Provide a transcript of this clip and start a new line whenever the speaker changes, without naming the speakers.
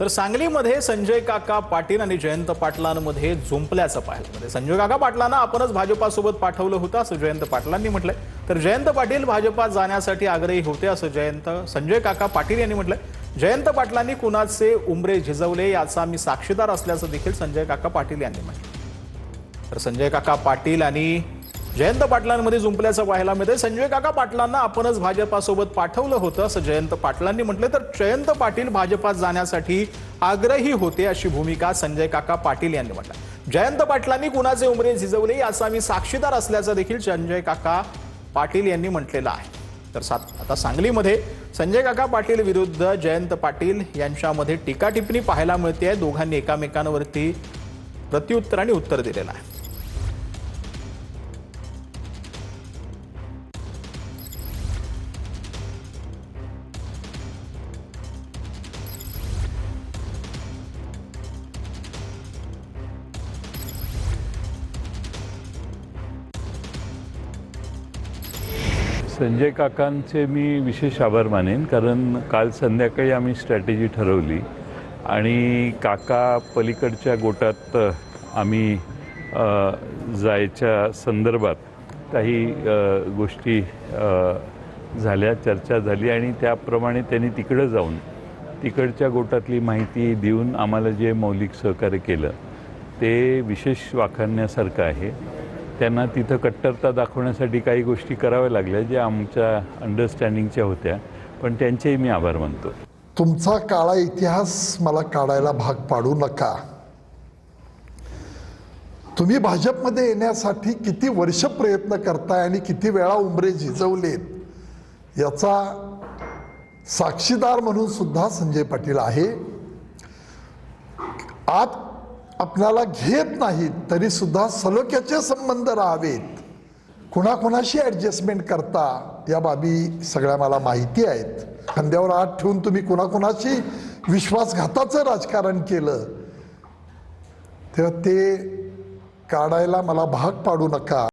तर सांगलीमध्ये संजय काका पाटील आणि जयंत पाटलांमध्ये झुंपल्याचं पाहिलं। संजय काका पाटलांना आपणच भाजपासोबत पाठवलं होतं असं जयंत पाटलांनी म्हटलंय। तर जयंत पाटील भाजपात जाण्यासाठी आग्रही होते असं संजय काका पाटील यांनी म्हटलंय। जयंत पाटलांनी कुणाचे उंबरे झिजवले याचा मी साक्षीदार असल्याचं देखील संजय काका पाटील यांनी म्हटलं। तर संजय काका पाटील आणि जयंत पाटलांमध्ये झुंपल्याचं पाहायला मिळते। संजय काका पाटलांना आपणच भाजपासोबत पाठवलं होतं असं जयंत पाटलांनी म्हटलं। तर जयंत पाटील भाजपात जाण्यासाठी आग्रही होते अशी भूमिका संजय काका पाटील यांनी म्हटलं। जयंत पाटलांनी कुणाचे उंबरे झिजवले याचा मी साक्षीदार असल्याचं देखील संजय काका पाटील यांनी म्हटलेलं आहे। तर आता सांगलीमध्ये संजय काका पाटील विरुद्ध जयंत पाटील यांच्यामध्ये टीकाटिप्पणी पाहायला मिळते। दोघांनी एकमेकांवरती प्रत्युत्तराने उत्तर दिलेलं आहे।
संजय काकांचे मी विशेष आभार मानेन, कारण काल संध्याकाळी आम्ही स्ट्रॅटेजी ठरवली आणि काका पलीकडच्या गोटात आम्ही जायच्या संदर्भात काही गोष्टी झाल्या, चर्चा झाली आणि त्याप्रमाणे त्यांनी तिकडं जाऊन तिकडच्या गोटातली माहिती देऊन आम्हाला जे मौलिक सहकार्य केलं ते विशेष वाखाणण्यासारखं आहे। त्यांना तिथं कट्टरता दाखवण्यासाठी काही गोष्टी कराव्या लागल्या ज्या आमच्या अंडरस्टँडिंगच्या होत्या, पण त्यांचेही मी आभार मानतो।
तुमचा काळा इतिहास मला काढायला भाग पाडू नका। तुम्ही भाजपमध्ये येण्यासाठी किती वर्ष प्रयत्न करताय आणि किती वेळा उंबरे झिजवलेत याचा साक्षीदार म्हणून सुद्धा संजय पाटील आहे। आत आपल्याला घेत नाहीत तरी सुद्धा सलोख्याचे संबंध राहावेत, कुणाकुणाशी ॲडजस्टमेंट करता या बाबी सगळ्या मला माहिती आहेत। खांद्यावर हात ठेवून तुम्ही कुणाकुणाशी विश्वासघाताचं राजकारण केलं तेव्हा ते काढायला मला भाग पाडू नका।